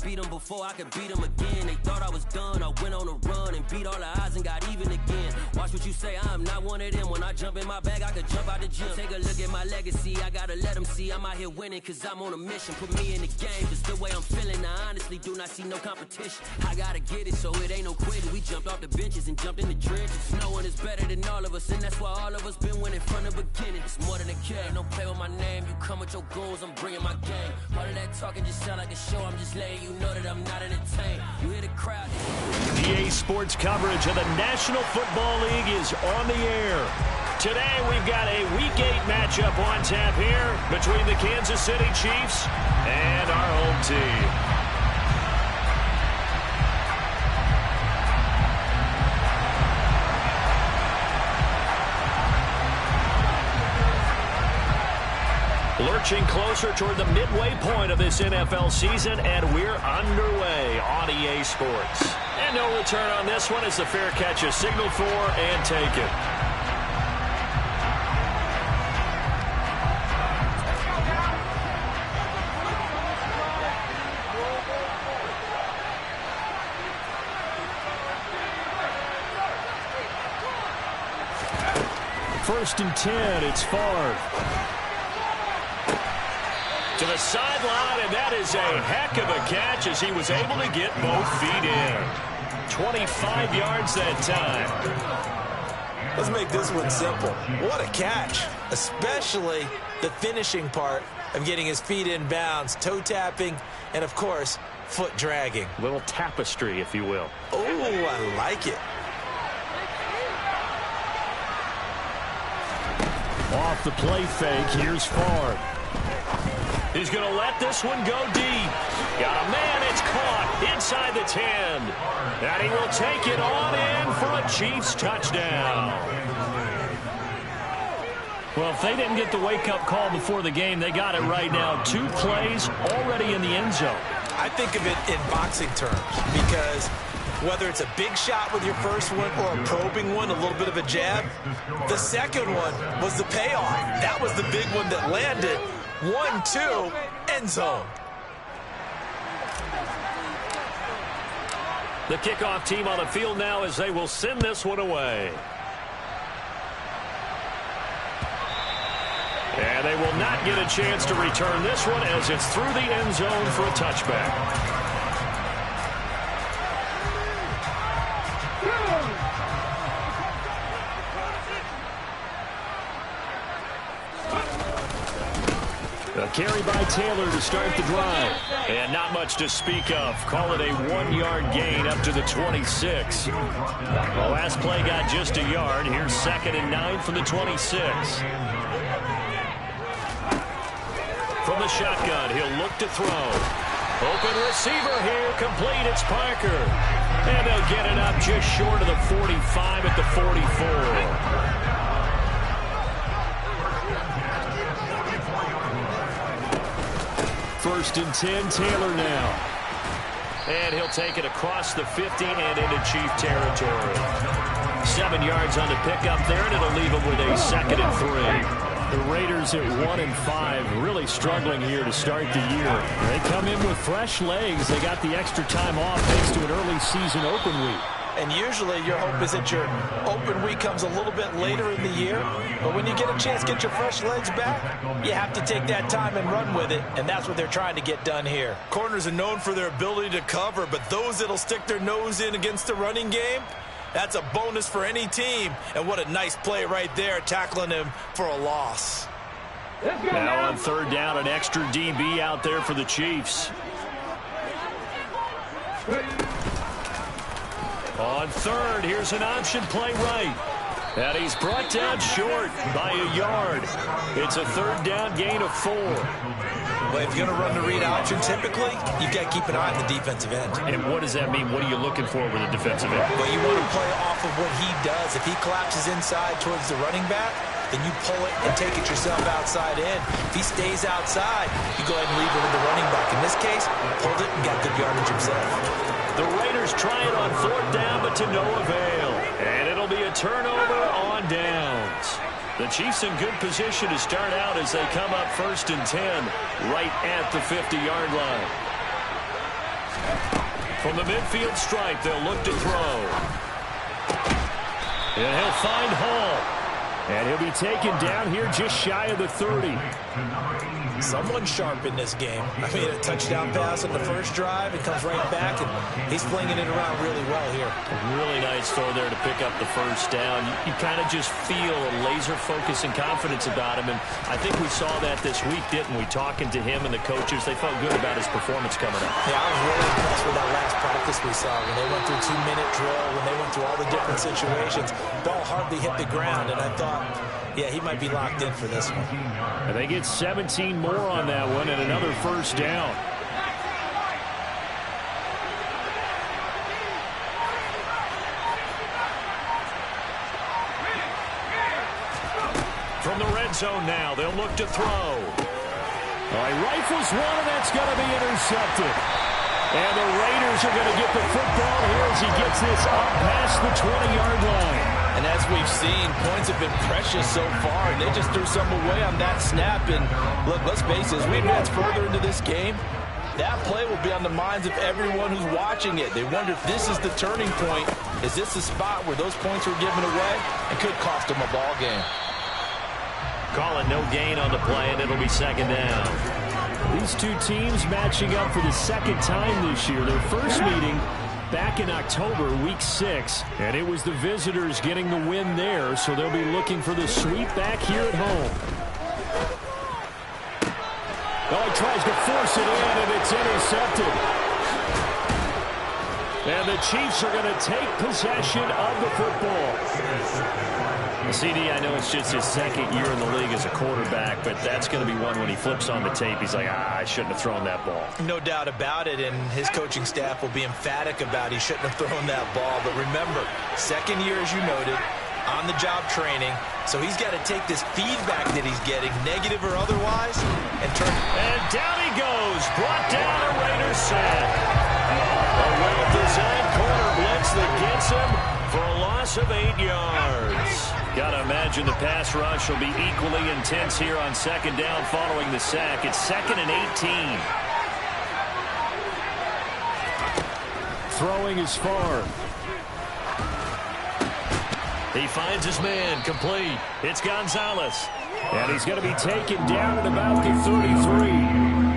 beat them before, I could beat them again. They thought I was done, I went on a run and beat all the odds and got even again. Watch what you say, I am not one of them. When I jump in my bag, I could jump out the gym. Take a look at my legacy, I gotta let them see I'm out here winning, cause I'm on a mission. Put me in the game, just the way I'm feeling. I honestly do not see no competition. I gotta get it, so it ain't no quitting. We jumped off the benches and jumped in the trenches. No one is better than all of us, and that's why all of us been winning from the beginning. It's more than a game, don't play with my name. You come with your goals, I'm bringing my game. All of that talking just sound like a show, I'm just letting you know that I'm not entertained. You hear the crowd. EA Sports coverage of the National Football League is on the air. Today we've got a Week 8 matchup on tap here between the Kansas City Chiefs and our home team. Lurching closer toward the midway point of this NFL season, and we're underway on EA Sports. And no return on this one as the fair catch is signaled for and taken. First and 10, it's Favre. To the sideline, and that is a heck of a catch as he was able to get both feet in. 25 yards that time. Let's make this one simple. What a catch, especially the finishing part of getting his feet in bounds, toe tapping, and of course, foot dragging. A little tapestry, if you will. Oh, I like it. Off the play fake, here's Favre. He's going to let this one go deep. Got a man, it's caught inside the 10. And he will take it on in for a Chiefs touchdown. Well, if they didn't get the wake-up call before the game, they got it right now. 2 plays already in the end zone. I think of it in boxing terms because whether it's a big shot with your first one or a probing one, a little bit of a jab, the second one was the payoff. That was the big one that landed. 1-2, end zone. The kickoff team on the field now as they will send this one away. And they will not get a chance to return this one as it's through the end zone for a touchback. A carry by Taylor to start the drive. And not much to speak of. Call it a 1-yard gain up to the 26. The last play got just a yard. Here's 2nd and 9 from the 26. From the shotgun, he'll look to throw. Open receiver here, complete, it's Parker. And they'll get it up just short of the 45 at the 44. First and 10, Taylor now. And he'll take it across the 50 and into Chief territory. 7 yards on the pickup there, and it'll leave him with a 2nd and 3. The Raiders at 1-5, really struggling here to start the year. They come in with fresh legs. They got the extra time off thanks to an early season open week. And usually your hope is that your open week comes a little bit later in the year. But when you get a chance to get your fresh legs back, you have to take that time and run with it. And that's what they're trying to get done here. Corners are known for their ability to cover, but those that'll stick their nose in against the running game, that's a bonus for any team. And what a nice play right there, tackling him for a loss. Now on 3rd down, an extra DB out there for the Chiefs. On 3rd, here's an option play right. And he's brought down short by a yard. It's a 3rd down gain of 4. Well, if you're going to run the read option, typically, you've got to keep an eye on the defensive end. And what does that mean? What are you looking for with a defensive end? Well, you want to play off of what he does. If he collapses inside towards the running back, then you pull it and take it yourself outside in. If he stays outside, you go ahead and leave it with the running back. In this case, pulled it and got good yardage himself. The Raiders try it on 4th down, but to no avail. And it'll be a turnover on downs. The Chiefs in good position to start out as they come up 1st and 10 right at the 50-yard line. From the midfield stripe, they'll look to throw. And he'll find Hall. And he'll be taken down here just shy of the 30. Someone sharp in this game. I mean, a touchdown pass on the first drive. It comes right back, and he's flinging it around really well here. A really nice throw there to pick up the first down. You kind of just feel a laser focus and confidence about him, and I think we saw that this week, didn't we? Talking to him and the coaches, they felt good about his performance coming up. Yeah, I was really impressed with that last practice we saw when they went through 2-minute drill, when they went through all the different situations. Ball hardly hit the ground, and I thought, yeah, he might be locked in for this one. And they get 17 more on that one and another first down. From the red zone now, they'll look to throw. All right, rifles one, and that's going to be intercepted. And the Raiders are going to get the football here as he gets this up past the 20-yard line. And as we've seen, points have been precious so far, and they just threw some away on that snap. And look, let's face it, as we advance further into this game, that play will be on the minds of everyone who's watching it. They wonder if this is the turning point. Is this the spot where those points were given away? It could cost them a ball game. Calling no gain on the play, and it'll be second down. These two teams matching up for the second time this year. Their first meeting back in October, week 6, and it was the visitors getting the win there, so they'll be looking for the sweep back here at home. Oh, he tries to force it in, and it's intercepted. And the Chiefs are going to take possession of the football. CD, I know it's just his second year in the league as a quarterback, but that's going to be one when he flips on the tape. He's like, I shouldn't have thrown that ball. No doubt about it, and his coaching staff will be emphatic about he shouldn't have thrown that ball. But remember, second year, as you noted, on-the-job training, so he's got to take this feedback that he's getting, negative or otherwise, and turn. And down he goes, brought down a Raiders sack. A well-designed corner blitz that gets him for a loss of 8 yards. Got to imagine the pass rush will be equally intense here on second down following the sack. It's 2nd and 18. Throwing is far. He finds his man, complete. It's Gonzalez. And he's going to be taken down at about the 33.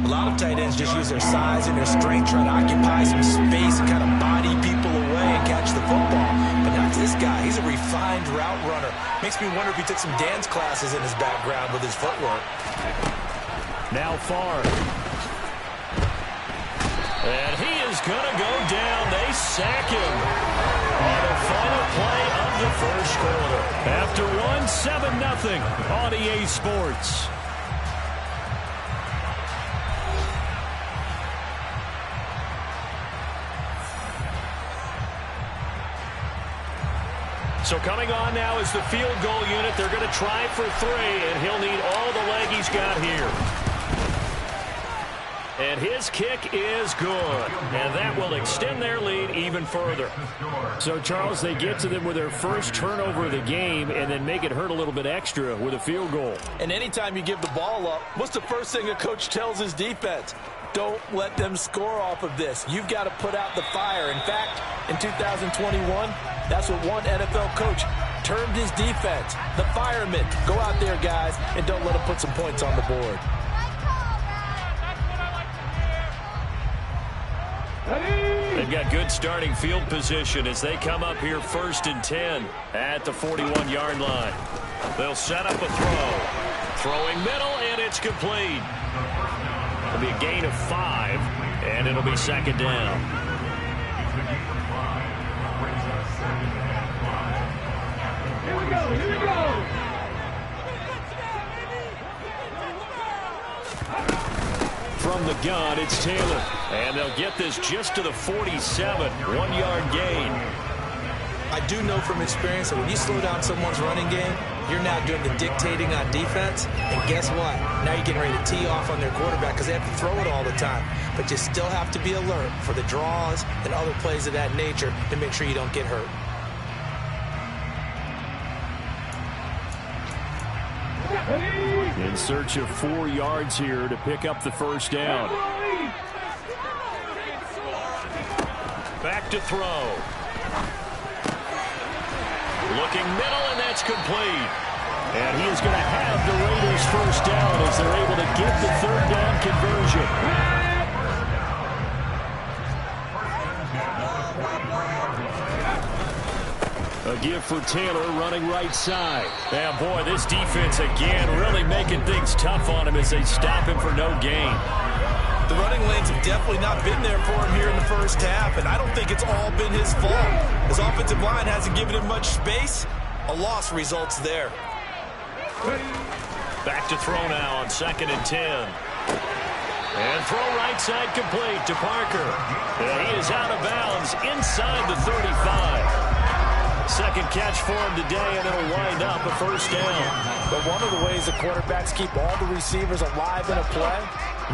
A lot of tight ends just use their size and their strength, trying to occupy some space and kind of body people away and catch the football. But not this guy. He's a refined route runner. Makes me wonder if he took some dance classes in his background with his footwork. Now far. And he is going to go down. They sack him on the final play of the first quarter. After one, 7-0 on EA Sports. So coming on now is the field goal unit. They're going to try for 3, and he'll need all the leg he's got here. And his kick is good. And that will extend their lead even further. So, Charles, they get to them with their first turnover of the game and then make it hurt a little bit extra with a field goal. And anytime you give the ball up, what's the first thing a coach tells his defense? Don't let them score off of this. You've got to put out the fire. In fact, in 2021, that's what one NFL coach termed his defense. The firemen. Go out there, guys, and don't let them put some points on the board. They've got good starting field position as they come up here 1st and 10 at the 41-yard line. They'll set up a throw. Throwing middle, and it's complete. It'll be a gain of 5, and it'll be second down. Here we go, here we go. From the gun, it's Taylor. And they'll get this just to the 47, 1-yard gain. I do know from experience that when you slow down someone's running game, you're now doing the dictating on defense. And guess what? Now you're getting ready to tee off on their quarterback because they have to throw it all the time. But you still have to be alert for the draws and other plays of that nature to make sure you don't get hurt. In search of 4 yards here to pick up the first down. Back to throw. Looking middle, and that's complete. And he is going to have the Raiders first down as they're able to get the third down conversion. A give for Taylor running right side. Yeah, boy, this defense again really making things tough on him as they stop him for no gain. The running lanes have definitely not been there for him here in the first half, and I don't think it's all been his fault. His offensive line hasn't given him much space. A loss results there. Back to throw now on 2nd and 10. And throw right side complete to Parker. And he is out of bounds inside the 35. Second catch for him today, and it'll wind up a first down. But one of the ways the quarterbacks keep all the receivers alive in a play,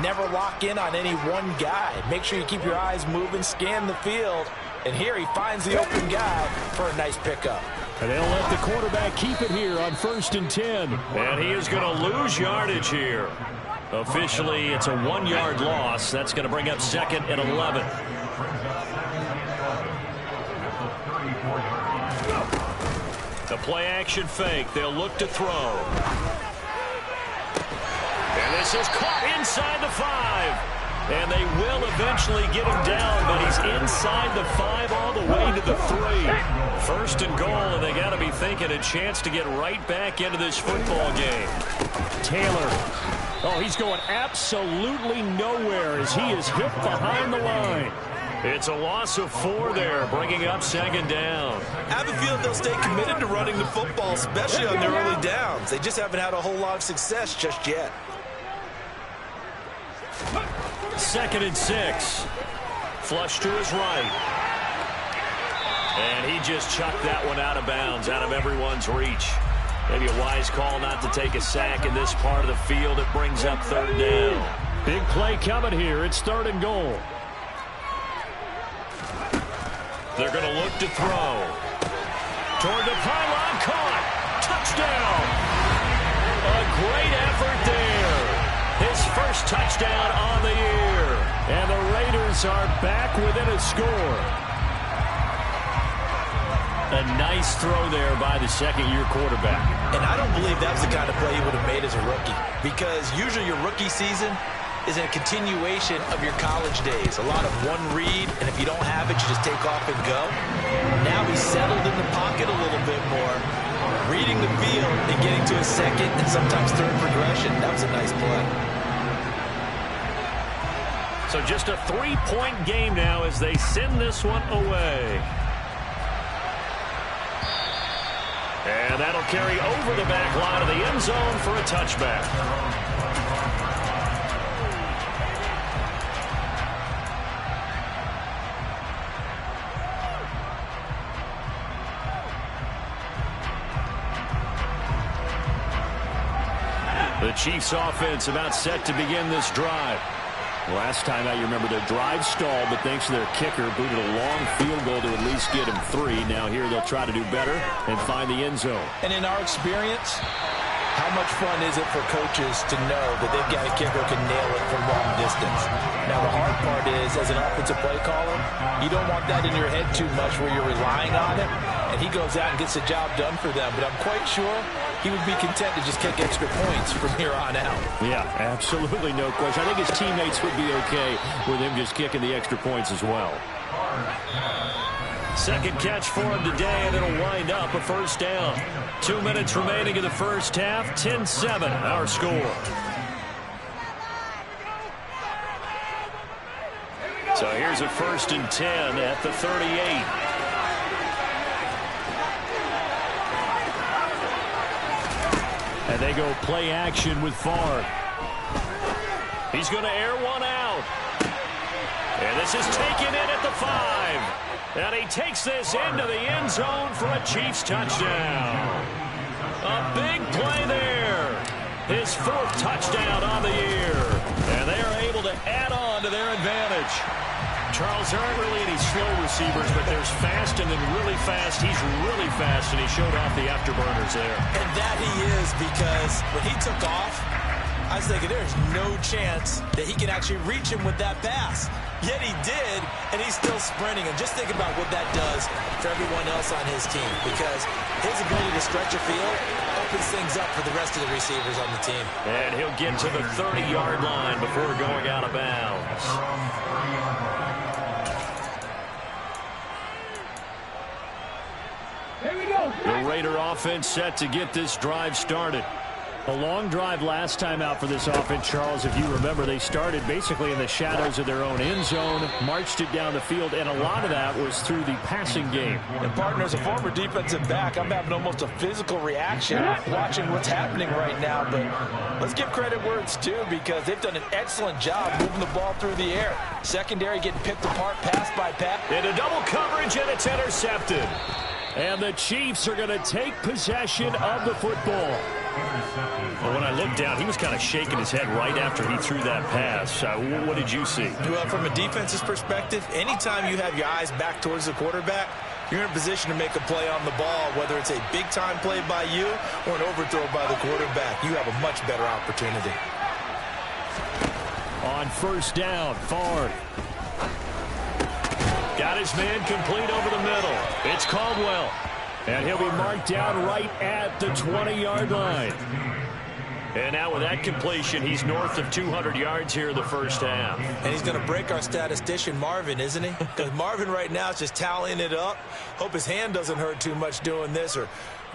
never lock in on any one guy. Make sure you keep your eyes moving, scan the field. And here he finds the open guy for a nice pickup. And they'll let the quarterback keep it here on 1st and 10. And he is going to lose yardage here. Officially, it's a 1-yard loss. That's going to bring up 2nd and 11. The play action fake. They'll look to throw. And this is caught inside the 5. And they will eventually get him down, but he's inside the 5 all the way to the 3. 1st and goal, and they got to be thinking a chance to get right back into this football game. Taylor. Oh, he's going absolutely nowhere as he is hit behind the line. It's a loss of 4 there, bringing up 2nd down. I have a feeling they'll stay committed to running the football, especially on their early downs. They just haven't had a whole lot of success just yet. 2nd and 6. Flush to his right. And he just chucked that one out of bounds, out of everyone's reach. Maybe a wise call not to take a sack in this part of the field. It brings up 3rd down. Big play coming here. It's 3rd and goal. They're going to look to throw. Toward the pylon, caught. Touchdown. A great effort there. His first touchdown on the year. And the Raiders are back within a score. A nice throw there by the second-year quarterback. And I don't believe that was the kind of play he would have made as a rookie, because usually your rookie season is a continuation of your college days. A lot of one read, and if you don't have it, you just take off and go. Now he's settled in the pocket a little bit more, reading the field and getting to a 2nd and sometimes 3rd progression. That was a nice play. So just a 3-point game now as they send this one away. And that'll carry over the back line of the end zone for a touchback. The Chiefs offense about set to begin this drive. Last time out, you remember their drive stalled, but thanks to their kicker, booted a long field goal to at least get him 3. Now here they'll try to do better and find the end zone. And in our experience, how much fun is it for coaches to know that they've got a kicker who can nail it from long distance? Now the hard part is, as an offensive play caller, you don't want that in your head too much where you're relying on it, and he goes out and gets the job done for them. But I'm quite sure he would be content to just kick extra points from here on out. Yeah, absolutely no question. I think his teammates would be okay with him just kicking the extra points as well. Second catch for him today, and it'll wind up a first down. 2 minutes remaining in the first half. 10-7, our score. So here's a 1st and 10 at the 38. And they go play action with Favre. He's going to air one out. And this is taken in at the 5. And he takes this into the end zone for a Chiefs touchdown. A big play there. His 4th touchdown on the year. And they are able to add on to their advantage. Charles, there aren't really any slow receivers, but there's fast and then really fast. He's really fast, and he showed off the afterburners there. And that he is, because when he took off, I was thinking there's no chance that he can actually reach him with that pass. Yet he did, and he's still sprinting. And just think about what that does for everyone else on his team, because his ability to stretch a field opens things up for the rest of the receivers on the team. And he'll get to the 30-yard line before going out of bounds. Here we go. The Raider offense set to get this drive started. A long drive last time out for this offense, Charles. If you remember, they started basically in the shadows of their own end zone, marched it down the field, and a lot of that was through the passing game. And, partner, as a former defensive back, I'm having almost a physical reaction watching what's happening right now. But let's give credit where it's due, because they've done an excellent job moving the ball through the air. Secondary getting picked apart pass by pass. Into double coverage, and it's intercepted. And the Chiefs are going to take possession of the football. Well, when I looked down, he was kind of shaking his head right after he threw that pass. What did you see? Well, from a defense's perspective, anytime you have your eyes back towards the quarterback, you're in a position to make a play on the ball, whether it's a big-time play by you or an overthrow by the quarterback. You have a much better opportunity. On first down, Favre. Got his man complete over the middle. It's Caldwell. And he'll be marked down right at the 20-yard line. And now with that completion, he's north of 200 yards here in the first half. And he's going to break our statistician, Marvin, isn't he? Because Marvin right now is just tallying it up. Hope his hand doesn't hurt too much doing this or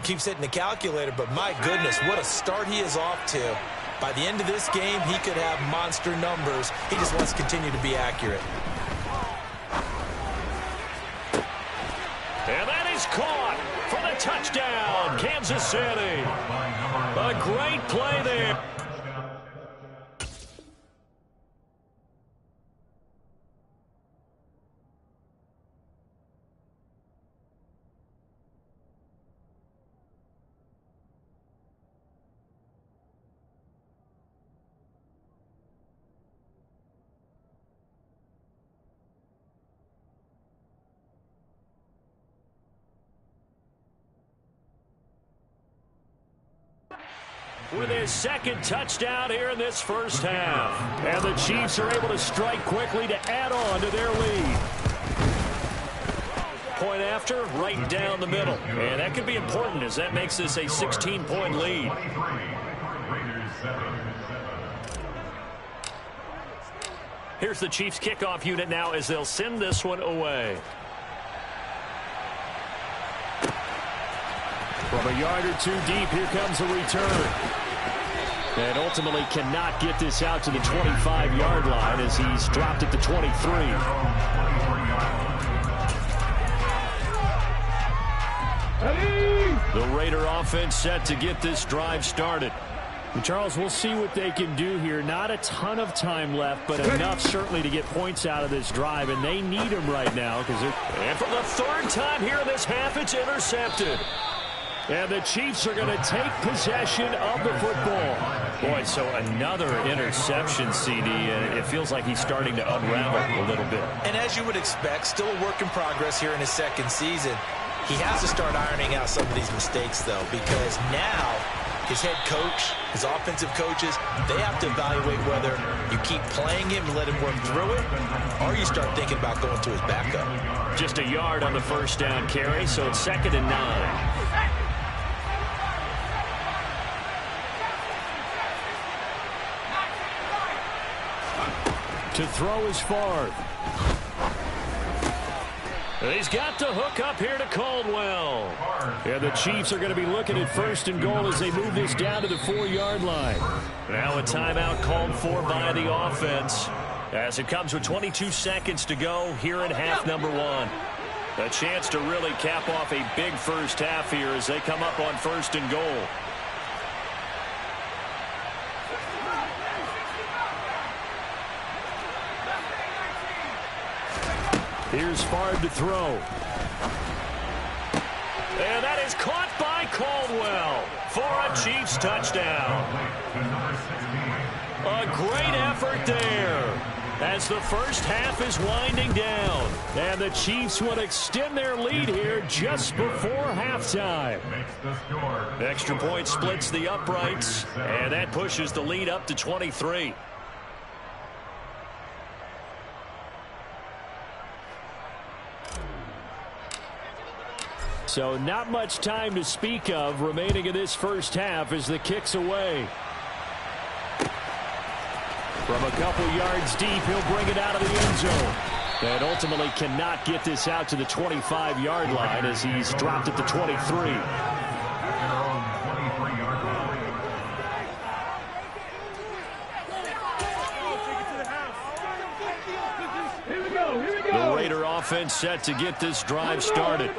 keeps hitting the calculator. But my goodness, what a start he is off to. By the end of this game, he could have monster numbers. He just wants to continue to be accurate. And that is caught for the touchdown, Kansas City. A great play there. With his second touchdown here in this first half. And the Chiefs are able to strike quickly to add on to their lead. Point after, right down the middle. And that could be important as that makes this a 16-point lead. Here's the Chiefs kickoff unit now as they'll send this one away. From a yard or two deep, here comes a return. And ultimately cannot get this out to the 25-yard line as he's dropped at the 23. The Raider offense set to get this drive started. And Charles, we'll see what they can do here. Not a ton of time left, but enough certainly to get points out of this drive, and they need them right now. And for the third time here in this half, it's intercepted. And the Chiefs are going to take possession of the football. Boy, so another interception, CD. It feels like he's starting to unravel a little bit. And as you would expect, still a work in progress here in his second season. He has to start ironing out some of these mistakes, though, because now his head coach, his offensive coaches, they have to evaluate whether you keep playing him and let him work through it, or you start thinking about going to his backup. Just a yard on the first down carry, so it's 2nd and 9. To throw is Favre. He's got the hook up here to Caldwell. And the Chiefs are going to be looking at 1st and goal as they move this down to the 4-yard line. Now a timeout called for by the offense as it comes with 22 seconds to go here in half number 1. A chance to really cap off a big first half here as they come up on 1st and goal. Here's Favre to throw. And that is caught by Caldwell for a Chiefs touchdown. A great effort there. as the first half is winding down. And the Chiefs will extend their lead here just before halftime. Extra point splits the uprights, and that pushes the lead up to 23. So not much time to speak of remaining in this first half as the kick's away. From a couple yards deep, he'll bring it out of the end zone. And ultimately cannot get this out to the 25-yard line as he's dropped at the 23. The Raider offense set to get this drive started.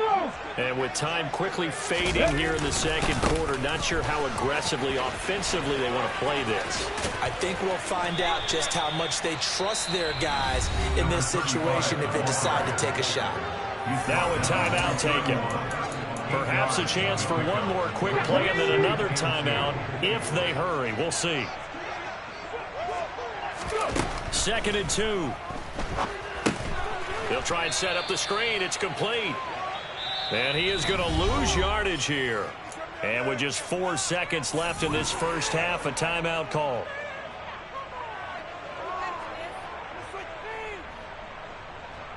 And with time quickly fading here in the second quarter, not sure how aggressively, offensively they want to play this. I think we'll find out just how much they trust their guys in this situation if they decide to take a shot. Now a timeout taken. Perhaps a chance for one more quick play and then another timeout if they hurry. We'll see. 2nd and 2. He'll try and set up the screen. It's complete. And he is going to lose yardage here. And with just 4 seconds left in this first half, a timeout call.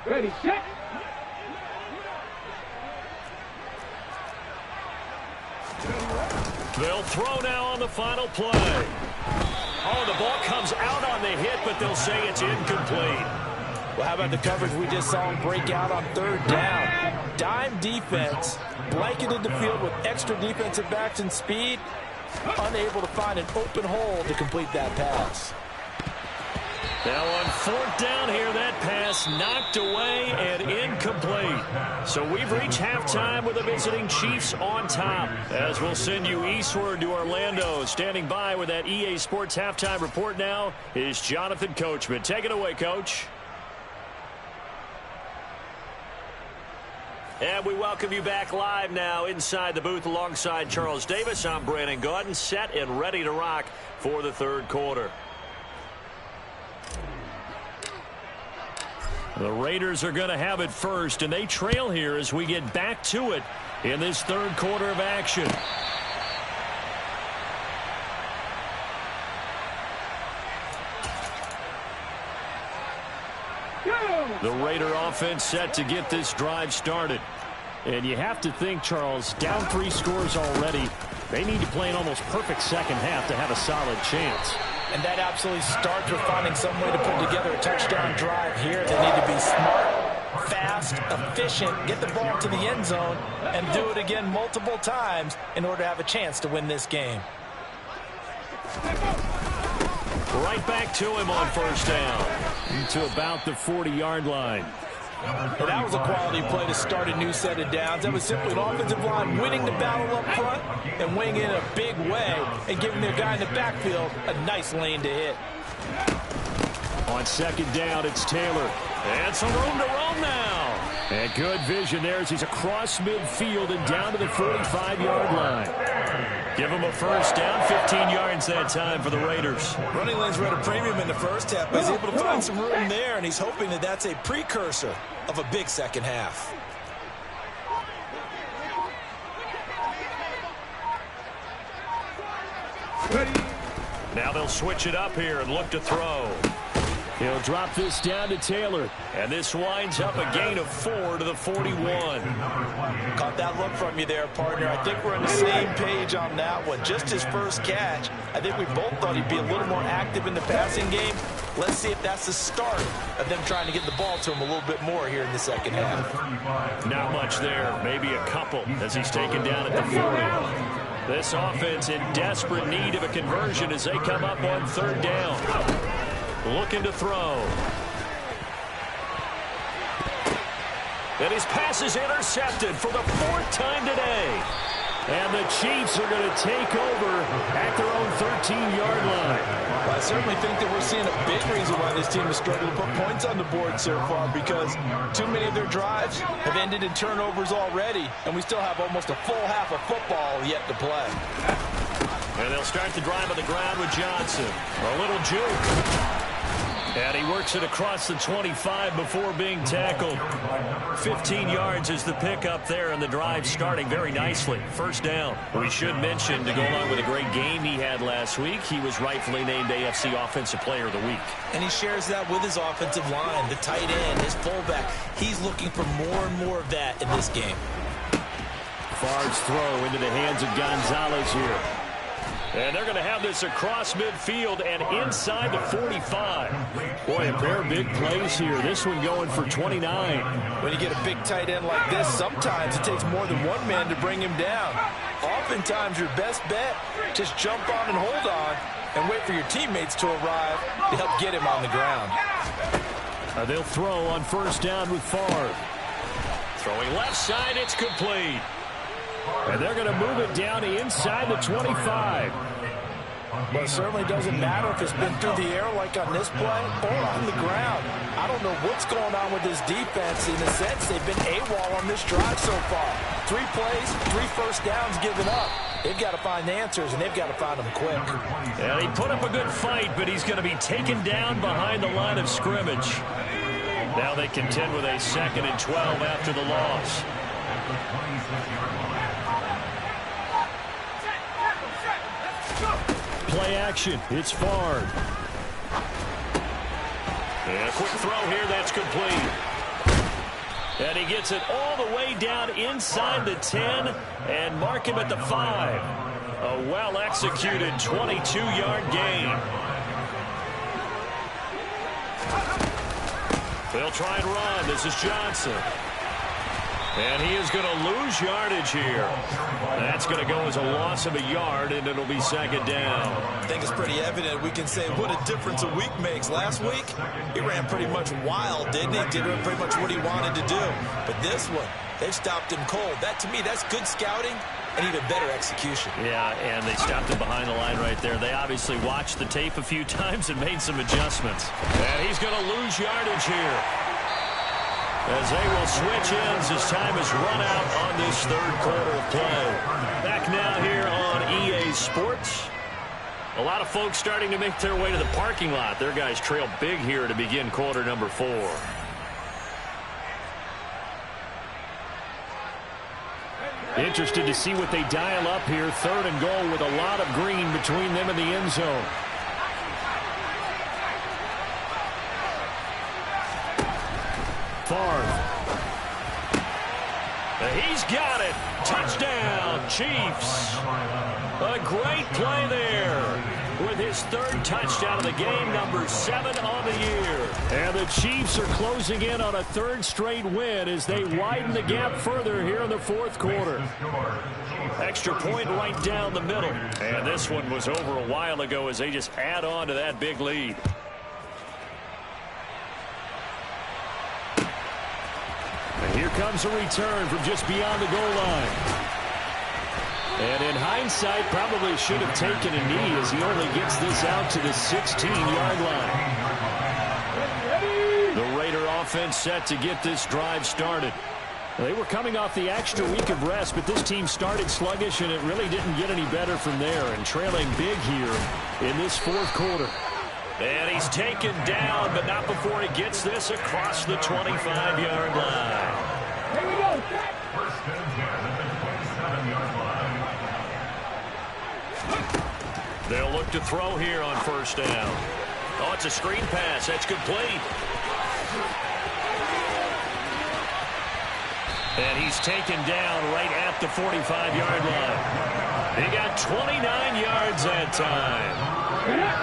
Ready, set. They'll throw now on the final play. Oh, the ball comes out on the hit, but they'll say it's incomplete. Well, how about the coverage we just saw him break out on 3rd down? Dime defense, blanketed the field with extra defensive backs and speed, unable to find an open hole to complete that pass. Now on 4th down here, that pass knocked away and incomplete. So we've reached halftime with the visiting Chiefs on top. As we'll send you eastward to Orlando. Standing by with that EA Sports halftime report now is Jonathan Coachman. Take it away, Coach. And we welcome you back live now inside the booth alongside Charles Davis. I'm Brandon Gaudin, set and ready to rock for the 3rd quarter. The Raiders are going to have it first, and they trail here as we get back to it in this 3rd quarter of action. The Raider offense set to get this drive started. And you have to think, Charles, down 3 scores already. They need to play an almost perfect second half to have a solid chance. And that absolutely starts with finding some way to put together a touchdown drive here. They need to be smart, fast, efficient, get the ball to the end zone, and do it again multiple times in order to have a chance to win this game. Right back to him on 1st down. To about the 40-yard line. And that was a quality play to start a new set of downs. That was simply an offensive line winning the battle up front and winning in a big way and giving their guy in the backfield a nice lane to hit. On 2nd down, it's Taylor. And some room to roam now. And good vision there as he's across midfield and down to the 45-yard line. Give him a 1st down, 15 yards that time for the Raiders. Running lanes were at a premium in the first half, but he's able to find some room there, and he's hoping that that's a precursor of a big second half. Ready. Now they'll switch it up here and look to throw. He'll drop this down to Taylor. And this winds up a gain of 4 to the 41. Caught that look from you there, partner. I think we're on the same page on that one. Just his first catch. I think we both thought he'd be a little more active in the passing game. Let's see if that's the start of them trying to get the ball to him a little bit more here in the second half. Not much there. Maybe a couple as he's taken down at the 40. This offense in desperate need of a conversion as they come up on 3rd down. Looking to throw. And his pass is intercepted for the 4th time today. And the Chiefs are going to take over at their own 13-yard line. Well, I certainly think that we're seeing a big reason why this team has struggled to put points on the board so far, because too many of their drives have ended in turnovers already, and we still have almost a full half of football yet to play. And they'll start the drive on the ground with Johnson. A little juke. And he works it across the 25 before being tackled. 15 yards is the pickup there, and the drive starting very nicely. First down. We should mention, to go along with a great game he had last week, he was rightfully named AFC Offensive Player of the Week. And he shares that with his offensive line, the tight end, his fullback. He's looking for more and more of that in this game. Favre's throw into the hands of Gonzalez here. And they're going to have this across midfield and inside the 45. Boy, a pair of big plays here. This one going for 29. When you get a big tight end like this, sometimes it takes more than one man to bring him down. Oftentimes, your best bet, just jump on and hold on and wait for your teammates to arrive to help get him on the ground. They'll throw on first down with Favre. Throwing left side, it's complete. And they're going to move it down inside the 25. But it certainly doesn't matter if it's been through the air like on this play or on the ground. I don't know what's going on with this defense. In a sense, they've been AWOL on this drive so far. 3 plays, 3 first downs given up. They've got to find answers, and they've got to find them quick. And he put up a good fight, but he's going to be taken down behind the line of scrimmage. Now they contend with a 2nd and 12 after the loss. Play action. It's Favre. And a quick throw here. That's complete. And he gets it all the way down inside the 10 and mark him at the 5. A well-executed 22-yard gain. They'll try and run. This is Johnson. And he is going to lose yardage here. That's going to go as a loss of a yard, and it'll be 2nd down. I think it's pretty evident. We can say what a difference a week makes. Last week, he ran pretty much wild, didn't he? Did pretty much what he wanted to do. But this one, they've stopped him cold. That, to me, that's good scouting and even better execution. Yeah, and they stopped him behind the line right there. They obviously watched the tape a few times and made some adjustments. And he's going to lose yardage here, as they will switch ends as time has run out on this 3rd quarter of play. Back now here on EA Sports. A lot of folks starting to make their way to the parking lot. Their guys trail big here to begin quarter number 4. Interested to see what they dial up here. 3rd and goal with a lot of green between them and the end zone. Favre. He's got it. Touchdown, Chiefs. A great play there with his 3rd touchdown of the game, number 7 on the year. And the Chiefs are closing in on a 3rd straight win as they widen the gap further here in the 4th quarter. Extra point right down the middle. And this one was over a while ago as they just add on to that big lead. And here comes a return from just beyond the goal line. And in hindsight, probably should have taken a knee as he only gets this out to the 16-yard line. The Raider offense set to get this drive started. They were coming off the extra week of rest, but this team started sluggish, and it really didn't get any better from there, and trailing big here in this 4th quarter. And he's taken down, but not before he gets this across the 25-yard line. Here we go. They'll look to throw here on first down. Oh, it's a screen pass. That's complete. And he's taken down right at the 45-yard line. He got 29 yards that time.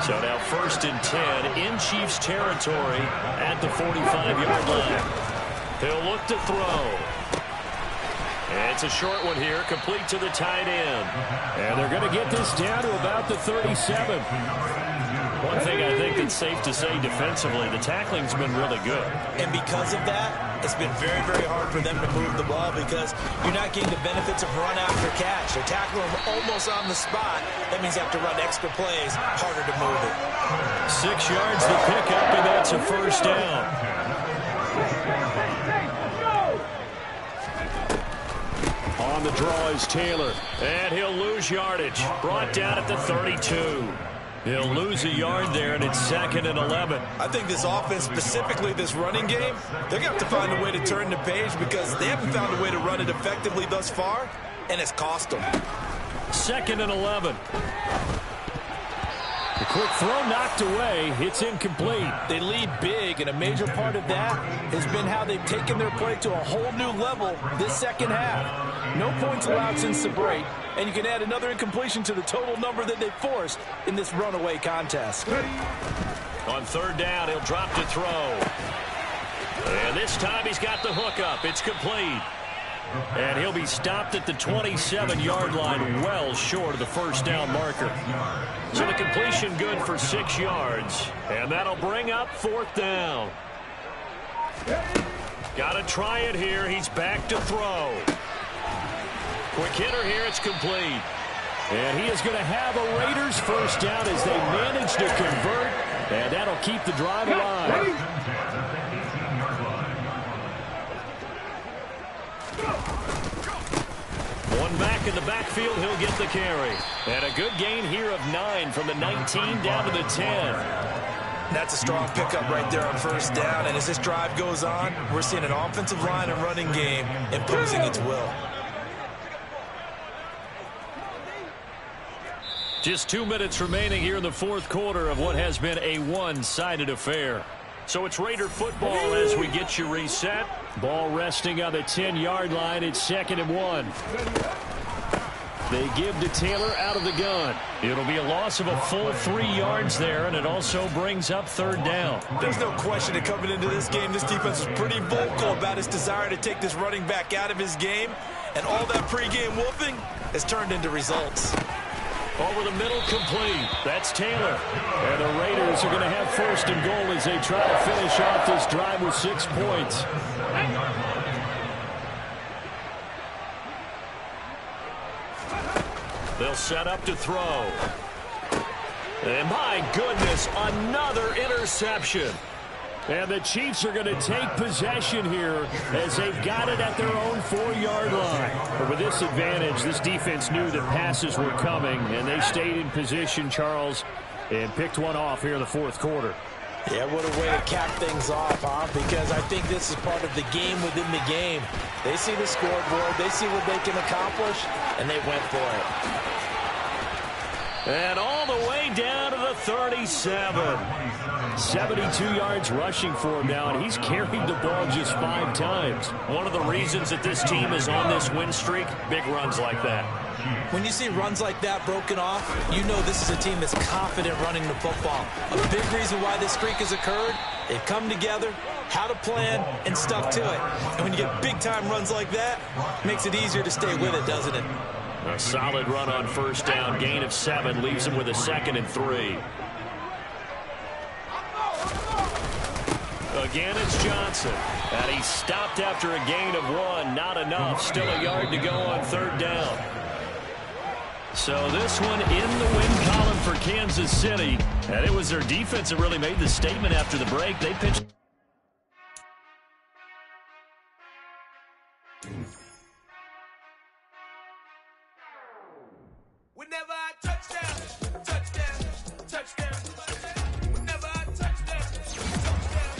So now 1st and 10 in Chiefs territory at the 45-yard line. He'll look to throw. And it's a short one here, complete to the tight end. And they're going to get this down to about the 37. One thing I think that's safe to say defensively, the tackling's been really good. And because of that, it's been very, very hard for them to move the ball because you're not getting the benefits of run after catch. They're tackling them almost on the spot. That means you have to run extra plays, harder to move it. 6 yards to pick up, and that's a first down. On the draw is Taylor. And he'll lose yardage. Brought down at the 32. He'll lose a yard there, and it's 2nd and 11. I think this offense, specifically this running game, they're going to have to find a way to turn the page because they haven't found a way to run it effectively thus far, and it's cost them. 2nd and 11. The quick throw knocked away. It's incomplete. They lead big, and a major part of that has been how they've taken their play to a whole new level this second half. No points allowed since the break, and you can add another incompletion to the total number that they forced in this runaway contest. On 3rd down, he'll drop to throw. And this time he's got the hook up. It's complete. And he'll be stopped at the 27-yard line, well short of the first down marker. So the completion good for 6 yards. And that'll bring up 4th down. Got to try it here. He's back to throw. Quick hitter here. It's complete. And he is going to have a Raiders first down as they manage to convert. And that'll keep the drive alive. One back in the backfield, he'll get the carry. And a good gain here of 9 from the 19 down to the 10. That's a strong pickup right there on 1st down, and as this drive goes on, we're seeing an offensive line and running game imposing its will. Just 2 minutes remaining here in the 4th quarter of what has been a one-sided affair. So it's Raider football as we get you reset. Ball resting on the 10-yard line. It's 2nd and 1. They give to Taylor out of the gun. It'll be a loss of a full 3 yards there, and it also brings up 3rd down. There's no question that coming into this game, this defense was pretty vocal about its desire to take this running back out of his game, and all that pregame whooping has turned into results. Over the middle, complete. That's Taylor. And the Raiders are going to have 1st and goal as they try to finish off this drive with 6 points. They'll set up to throw. And my goodness, another interception. And the Chiefs are going to take possession here as they've got it at their own 4-yard line. But with this advantage, this defense knew that passes were coming, and they stayed in position, Charles, and picked one off here in the 4th quarter. Yeah, what a way to cap things off, huh? Because I think this is part of the game within the game. They see the scoreboard, they see what they can accomplish, and they went for it. And all the way down to the 37. 72 yards rushing for him now, and he's carried the ball just 5 times. One of the reasons that this team is on this win streak, big runs like that. When you see runs like that broken off, you know this is a team that's confident running the football. A big reason why this streak has occurred, they've come together, had a plan, and stuck to it. And when you get big-time runs like that, it makes it easier to stay with it, doesn't it? A solid run on 1st down, gain of 7, leaves him with a 2nd and 3. Again, it's Johnson. And he's stopped after a gain of 1. Not enough. Still a yard to go on 3rd down. So this one in the win column for Kansas City. And it was their defense that really made the statement after the break. They pitched. Whenever I touchdown, touchdown, touchdown. Whenever I touchdown, touchdown,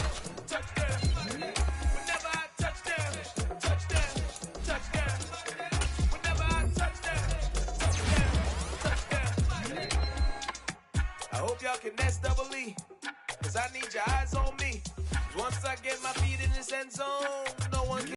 touchdown. Whenever I touchdown, touchdown, touchdown. Whenever I touchdown, touchdown, touchdown. I hope y'all can nest double E, 'cause I need your eyes on me. 'Cause once I get my feet in this end zone,